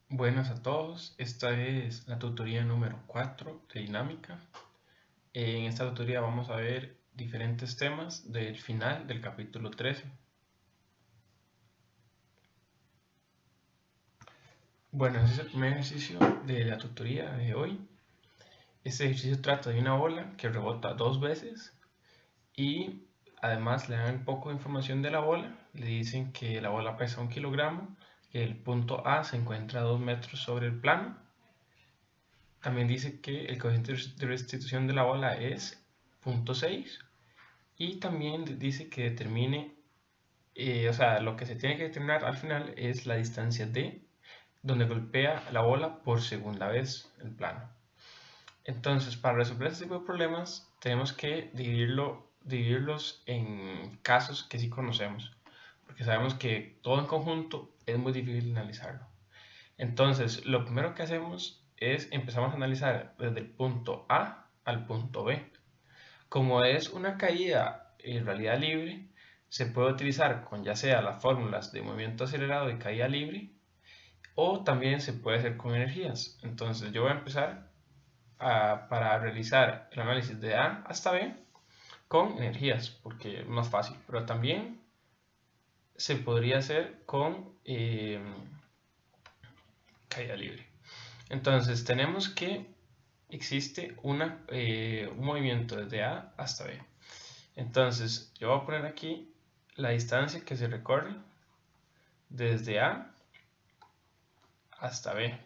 Buenas a todos, esta es la tutoría número 4 de dinámica. En esta tutoría vamos a ver diferentes temas del final del capítulo 13. Bueno, este es el primer ejercicio de la tutoría de hoy. Este ejercicio trata de una bola que rebota 2 veces y además le dan un poco de información de la bola. Le dicen que la bola pesa 1 kilogramo, que el punto A se encuentra a 2 metros sobre el plano. También dice que el coeficiente de restitución de la bola es 0.6 y también dice que determine, lo que se tiene que determinar al final es la distancia D donde golpea la bola por segunda vez el plano. Entonces, para resolver este tipo de problemas tenemos que dividirlos en casos que sí conocemos, porque sabemos que todo en conjunto es muy difícil de analizarlo. Entonces, lo primero que hacemos es empezamos a analizar desde el punto A al punto B. Como es una caída en realidad libre, se puede utilizar con ya sea las fórmulas de movimiento acelerado y caída libre, o también se puede hacer con energías. Entonces yo voy a empezar para realizar el análisis de A hasta B con energías, porque es más fácil, pero también se podría hacer con caída libre. Entonces tenemos que existe un movimiento desde A hasta B. Entonces yo voy a poner aquí la distancia que se recorre desde A hasta B.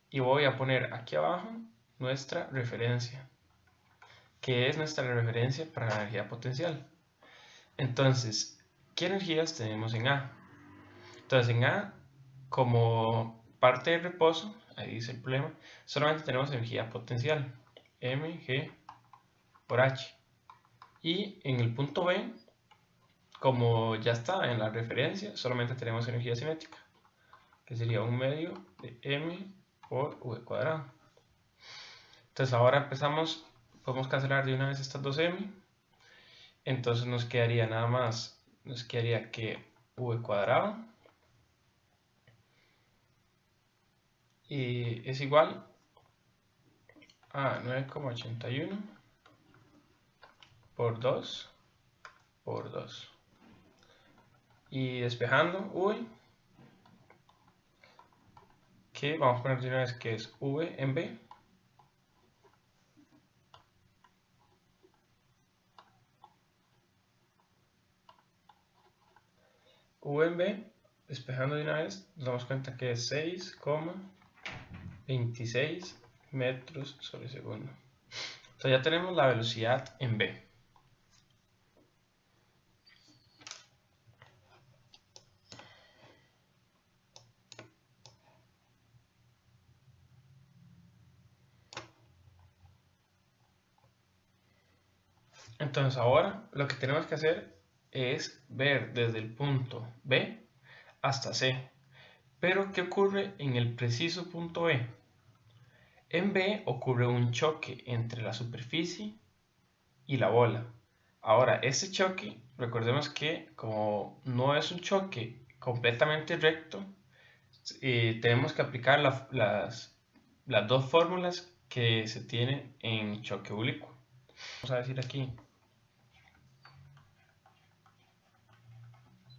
Y voy a poner aquí abajo nuestra referencia, que es nuestra referencia para la energía potencial. Entonces, ¿qué energías tenemos en A? Entonces en A, como parte de reposo, ahí dice el problema, solamente tenemos energía potencial, mg por h. Y en el punto B, como ya está en la referencia, solamente tenemos energía cinética, que sería 1/2 de m por v cuadrado. Entonces ahora podemos cancelar de una vez estas dos m. Entonces nos quedaría que v cuadrado y es igual a 9,81 por 2 por 2. Y despejando v, que vamos a poner de una vez que es v en b. V en b, despejando de una vez, nos damos cuenta que es 6,26 metros sobre segundo. Entonces ya tenemos la velocidad en b. Entonces ahora lo que tenemos que hacer es ver desde el punto B hasta C. Pero ¿qué ocurre en el preciso punto B? En B ocurre un choque entre la superficie y la bola. Ahora, este choque, recordemos que como no es un choque completamente recto, tenemos que aplicar las dos fórmulas que se tienen en choque oblicuo. Vamos a decir aquí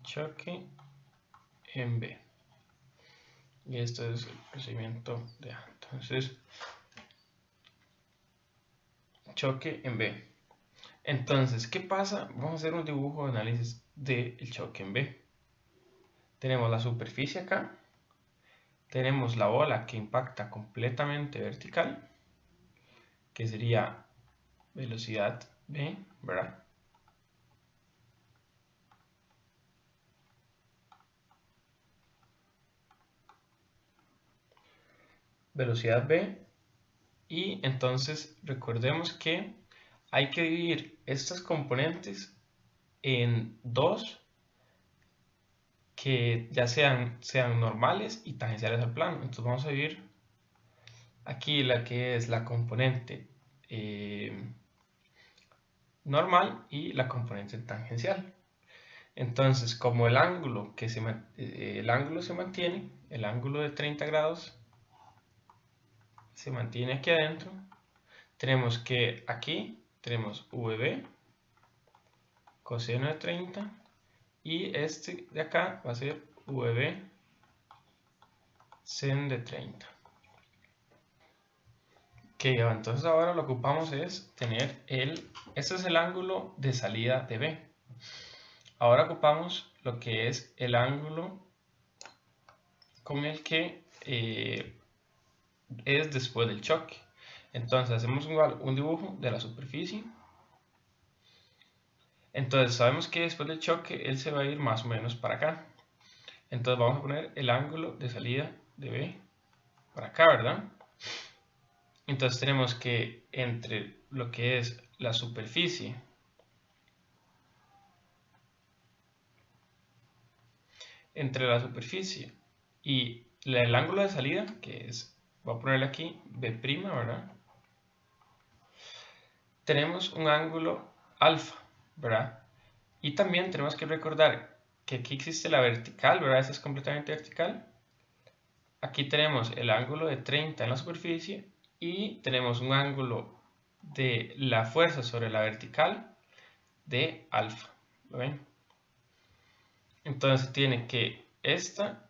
choque en B. Y esto es el procedimiento de A. Entonces, choque en B. Entonces, ¿qué pasa? Vamos a hacer un dibujo de análisis del choque en B. Tenemos la superficie acá. Tenemos la bola que impacta completamente vertical, que sería velocidad B, ¿verdad? Velocidad B. Y entonces recordemos que hay que dividir estas componentes en dos que ya sean normales y tangenciales al plano. Entonces vamos a dividir aquí la que es la componente normal y la componente tangencial. Entonces, como el ángulo se mantiene, el ángulo de 30 grados se mantiene aquí adentro, tenemos que aquí tenemos VB coseno de 30 y este de acá va a ser VB sen de 30. Ok, entonces ahora lo que ocupamos es tener este es el ángulo de salida de B. Ahora ocupamos lo que es el ángulo con el que es después del choque. Entonces hacemos igual un dibujo de la superficie. Entonces sabemos que después del choque él se va a ir más o menos para acá. Entonces vamos a poner el ángulo de salida de B para acá, ¿verdad? Entonces tenemos que entre lo que es la superficie y el ángulo de salida, que es, voy a ponerle aquí B', ¿verdad? Tenemos un ángulo alfa, ¿verdad? Y también tenemos que recordar que aquí existe la vertical, ¿verdad? Esta es completamente vertical. Aquí tenemos el ángulo de 30 en la superficie y tenemos un ángulo de la fuerza sobre la vertical de alfa. ¿Lo ven? Entonces tiene que esta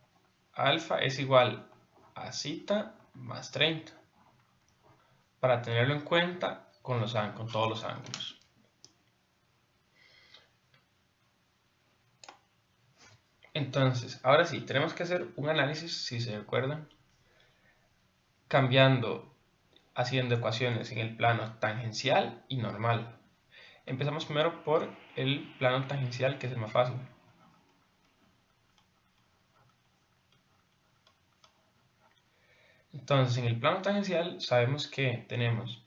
alfa es igual a zeta más 30 para tenerlo en cuenta con todos los ángulos. Entonces, ahora sí, tenemos que hacer un análisis, si se recuerdan, haciendo ecuaciones en el plano tangencial y normal. Empezamos primero por el plano tangencial, que es el más fácil. Entonces, en el plano tangencial sabemos que tenemos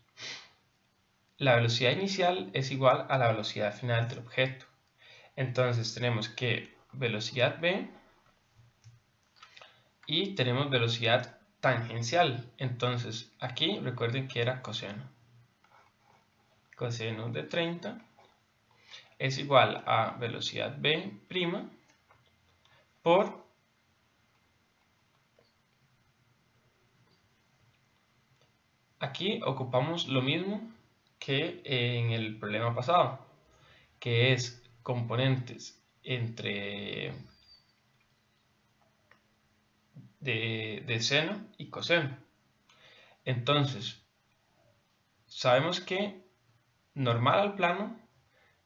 la velocidad inicial es igual a la velocidad final del objeto. Entonces, tenemos que velocidad v y tenemos velocidad tangencial. Entonces, aquí recuerden que era coseno. Coseno de 30 es igual a velocidad v' por aquí ocupamos lo mismo que en el problema pasado, que es componentes de seno y coseno. Entonces, sabemos que normal al plano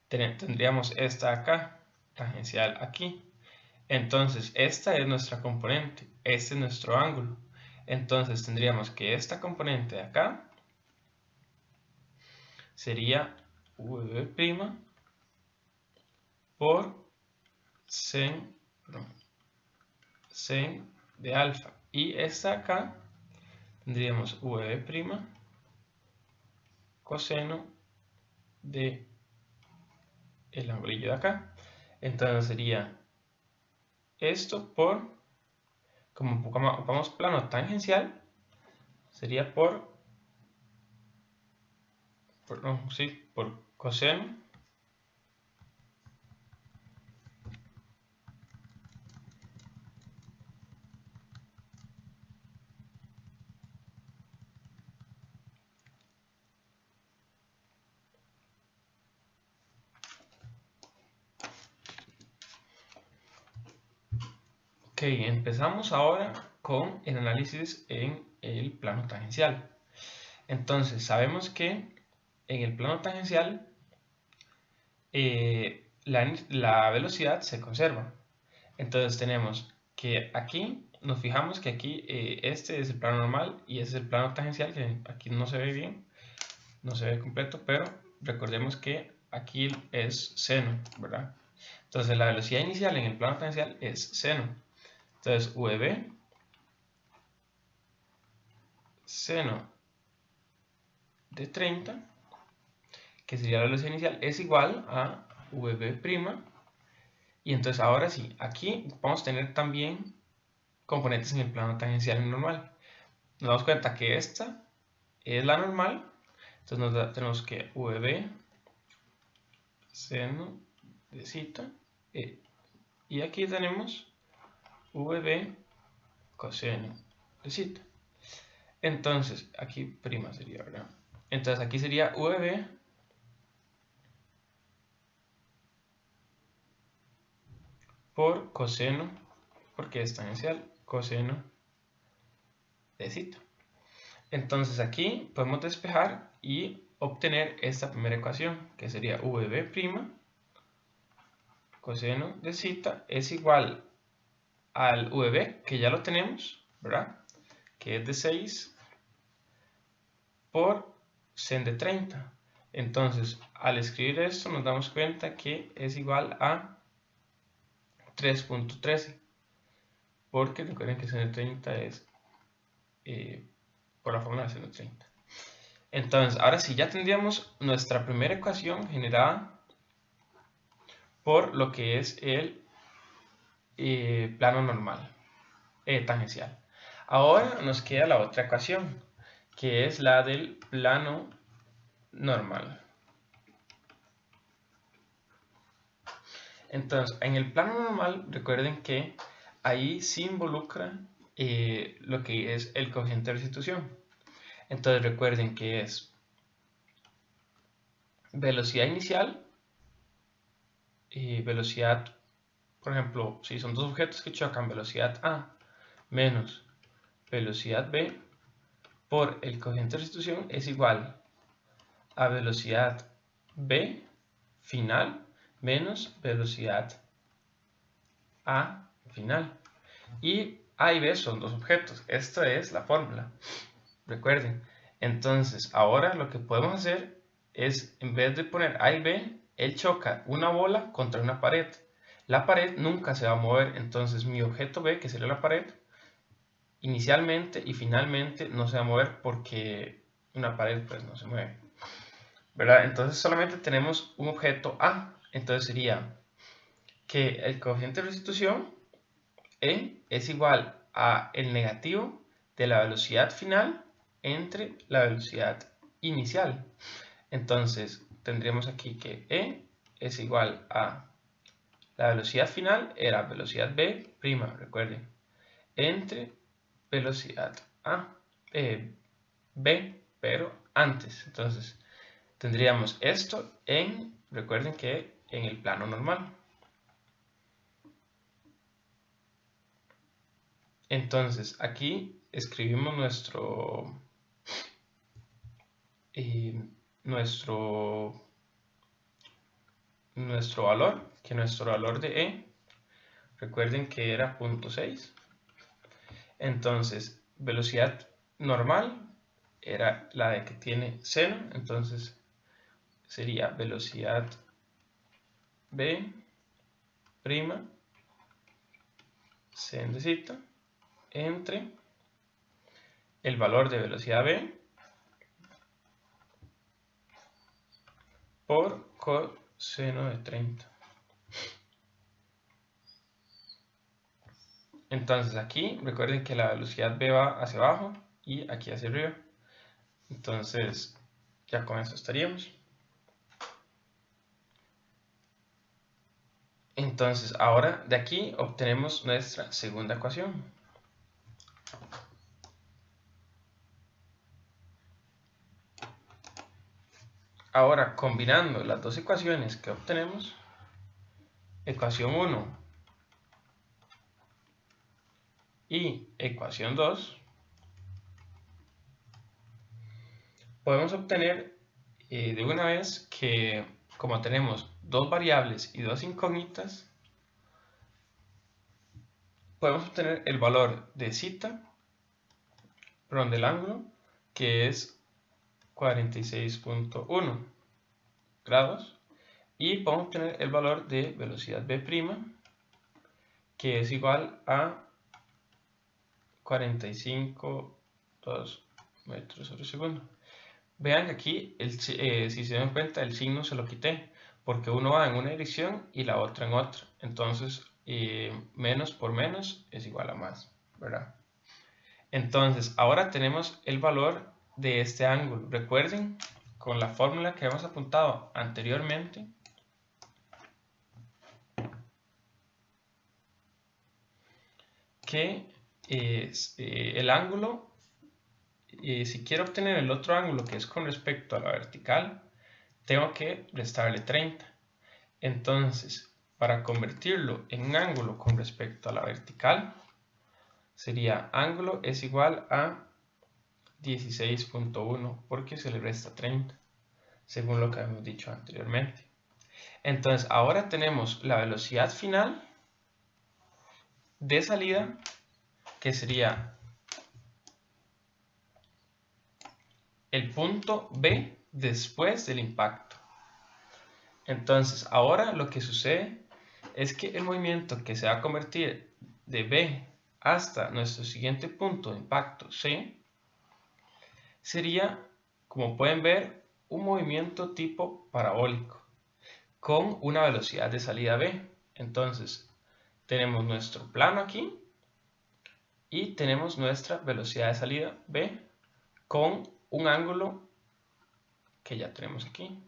tendríamos esta acá, tangencial aquí. Entonces, esta es nuestra componente, este es nuestro ángulo. Entonces, tendríamos que esta componente de acá sería V' por sen de alfa. Y esta acá tendríamos V' coseno de el angulillo de acá. Entonces sería esto como ocupamos plano tangencial, sería por coseno Ok, empezamos ahora con el análisis en el plano tangencial. Entonces, sabemos que en el plano tangencial la velocidad se conserva. Entonces tenemos que aquí, nos fijamos que aquí este es el plano normal y este es el plano tangencial, que aquí no se ve bien, no se ve completo, pero recordemos que aquí es seno, ¿verdad? Entonces la velocidad inicial en el plano tangencial es seno. Entonces VB seno de 30, que sería la velocidad inicial, es igual a VB'. Y entonces ahora sí, aquí vamos a tener también componentes en el plano tangencial normal. Nos damos cuenta que esta es la normal, entonces tenemos que VB seno de zeta Y aquí tenemos VB coseno de zeta. Entonces, aquí prima sería, ¿verdad? Entonces aquí sería VB por coseno, porque es tangencial, coseno de zeta. Entonces aquí podemos despejar y obtener esta primera ecuación, que sería VB' coseno de zeta es igual al VB, que ya lo tenemos, ¿verdad? Que es de 6 por sen de 30. Entonces, al escribir esto nos damos cuenta que es igual a 3.13, porque recuerden que sen de 30 es por la fórmula de sen de 30. Entonces, ahora sí, ya tendríamos nuestra primera ecuación generada por lo que es el plano normal, tangencial. Ahora nos queda la otra ecuación, que es la del plano normal. Entonces, en el plano normal, recuerden que ahí se involucra lo que es el coeficiente de restitución. Entonces, recuerden que es velocidad inicial, velocidad, por ejemplo, si son dos objetos que chocan, velocidad A menos velocidad B por el coeficiente de restitución es igual a velocidad B final menos velocidad A final. Y A y B son dos objetos. Esta es la fórmula. Recuerden. Entonces, ahora lo que podemos hacer es, en vez de poner A y B, él choca una bola contra una pared. La pared nunca se va a mover. Entonces, mi objeto B, que sería la pared, inicialmente y finalmente no se va a mover porque una pared pues no se mueve, ¿verdad? Entonces solamente tenemos un objeto A. Entonces sería que el coeficiente de restitución E es igual a el negativo de la velocidad final entre la velocidad inicial. Entonces tendríamos aquí que E es igual a la velocidad final, era velocidad B', recuerden, entre velocidad B, pero antes. Entonces tendríamos esto recuerden que en el plano normal. Entonces aquí escribimos nuestro valor, que nuestro valor de E, recuerden que era 0.6. Entonces velocidad normal era la de que tiene seno, entonces sería velocidad B' sen de zeta entre el valor de velocidad B por coseno de 30. Entonces aquí recuerden que la velocidad B va hacia abajo y aquí hacia arriba. Entonces ya con eso estaríamos. Entonces ahora de aquí obtenemos nuestra segunda ecuación. Ahora combinando las dos ecuaciones que obtenemos, ecuación 1 y ecuación 2, podemos obtener de una vez que, como tenemos dos variables y dos incógnitas, podemos obtener el valor de zeta, perdón, del ángulo, que es 46.1 grados, y podemos obtener el valor de velocidad B', que es igual a 45.2 metros sobre segundo. Vean que aquí, si se dan cuenta, el signo se lo quité, porque uno va en una dirección y la otra en otra. Entonces, menos por menos es igual a más, ¿verdad? Entonces, ahora tenemos el valor de este ángulo. Recuerden, con la fórmula que hemos apuntado anteriormente, que el ángulo, si quiero obtener el otro ángulo que es con respecto a la vertical, tengo que restarle 30. Entonces, para convertirlo en un ángulo con respecto a la vertical, sería ángulo es igual a 16.1 porque se le resta 30, según lo que habíamos dicho anteriormente. Entonces, ahora tenemos la velocidad final de salida, que sería el punto B después del impacto. Entonces, ahora lo que sucede es que el movimiento que se va a convertir de B hasta nuestro siguiente punto de impacto C sería, como pueden ver, un movimiento tipo parabólico con una velocidad de salida B. Entonces, tenemos nuestro plano aquí y tenemos nuestra velocidad de salida B con un ángulo que ya tenemos aquí.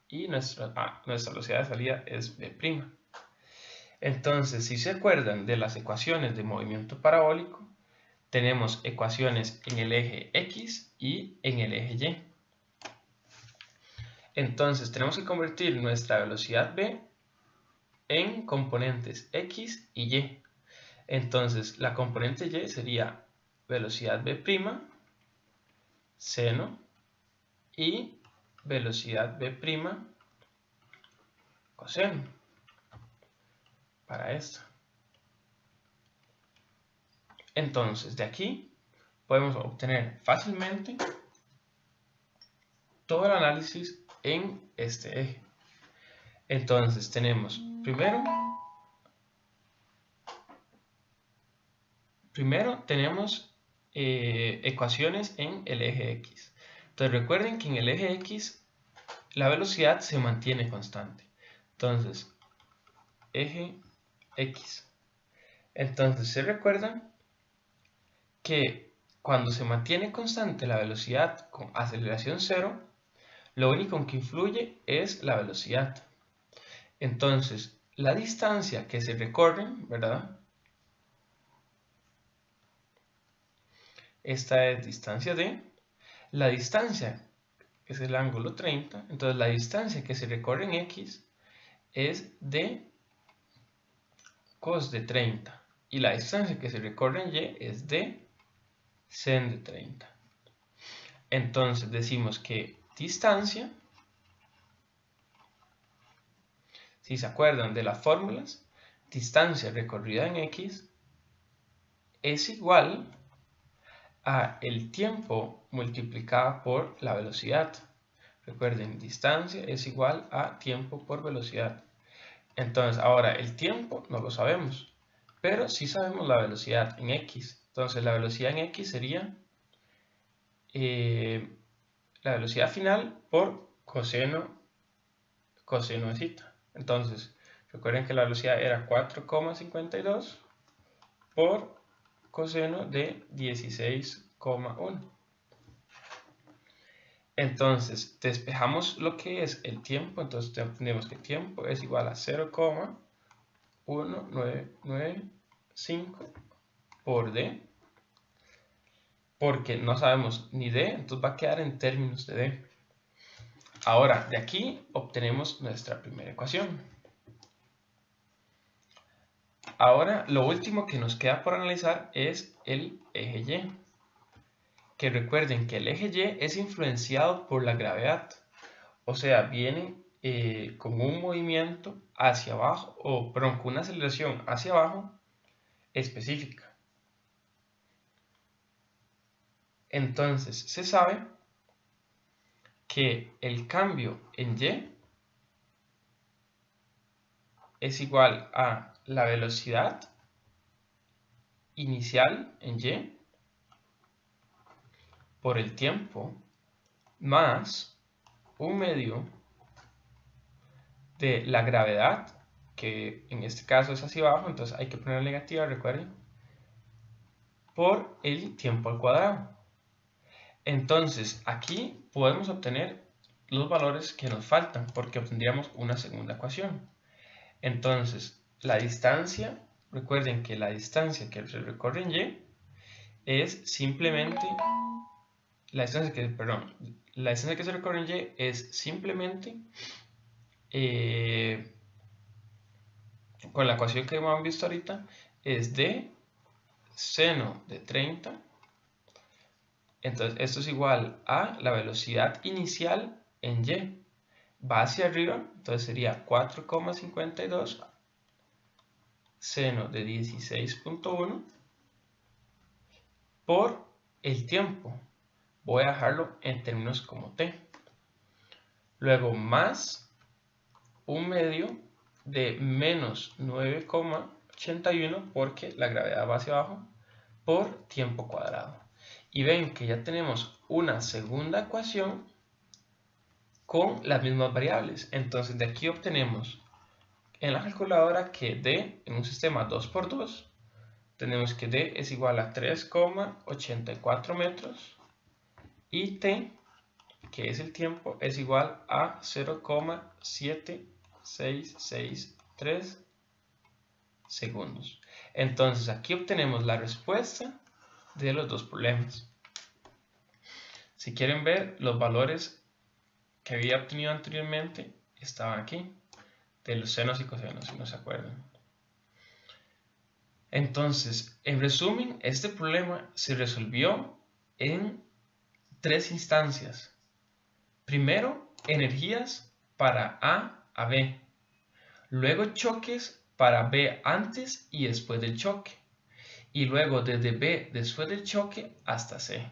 Y nuestra velocidad de salida es B'. Entonces, si se acuerdan de las ecuaciones de movimiento parabólico, tenemos ecuaciones en el eje X y en el eje Y. Entonces, tenemos que convertir nuestra velocidad B en componentes X y Y. Entonces, la componente Y sería velocidad B', seno, y velocidad B', coseno, para esto. Entonces, de aquí podemos obtener fácilmente todo el análisis en este eje. Entonces, tenemos primero tenemos ecuaciones en el eje X. Entonces, recuerden que en el eje X la velocidad se mantiene constante. Entonces, eje X. Entonces, ¿se recuerdan que cuando se mantiene constante la velocidad con aceleración cero, lo único que influye es la velocidad? Entonces, la distancia que se recorre, ¿verdad? Esta es distancia D. La distancia, que es el ángulo 30, entonces la distancia que se recorre en X es D cos de 30. Y la distancia que se recorre en Y es D sen de 30. Entonces decimos que distancia, si se acuerdan de las fórmulas, distancia recorrida en X es igual a el tiempo multiplicado por la velocidad. Recuerden, distancia es igual a tiempo por velocidad. Entonces, ahora el tiempo no lo sabemos, pero sí sabemos la velocidad en X. Entonces, la velocidad en X sería la velocidad final por coseno de θ. Entonces, recuerden que la velocidad era 4,52 por coseno de 16,1. Entonces, despejamos lo que es el tiempo. Entonces, tenemos que el tiempo es igual a 0,1995 por D. Porque no sabemos ni D, entonces va a quedar en términos de D. Ahora, de aquí obtenemos nuestra primera ecuación. Ahora, lo último que nos queda por analizar es el eje Y. Que recuerden que el eje Y es influenciado por la gravedad. O sea, viene con un movimiento hacia abajo, perdón, con una aceleración hacia abajo específica. Entonces, se sabe que el cambio en Y es igual a la velocidad inicial en Y por el tiempo más un medio de la gravedad, que en este caso es hacia abajo, entonces hay que poner negativa, recuerden, por el tiempo al cuadrado. Entonces, aquí podemos obtener los valores que nos faltan, porque obtendríamos una segunda ecuación. Entonces, la distancia recuerden que la distancia que se recorre en Y es simplemente la distancia que se recorre en Y es simplemente con la ecuación que hemos visto ahorita es de seno de 30. Entonces esto es igual a la velocidad inicial en Y. Va hacia arriba, entonces sería 4,52 seno de 16.1 por el tiempo. Voy a dejarlo en términos como t. Luego más un medio de menos 9,81 porque la gravedad va hacia abajo por tiempo cuadrado. Y ven que ya tenemos una segunda ecuación con las mismas variables. Entonces de aquí obtenemos en la calculadora que D en un sistema 2×2 tenemos que D es igual a 3,84 metros y T, que es el tiempo, es igual a 0,7663 segundos. Entonces aquí obtenemos la respuesta de los dos problemas. Si quieren ver los valores que había obtenido anteriormente, estaban aquí, de los senos y cosenos, si no se acuerdan. Entonces, en resumen, este problema se resolvió en 3 instancias. Primero, energías para A a B. Luego, choques para B antes y después del choque. Y luego desde B después del choque hasta C.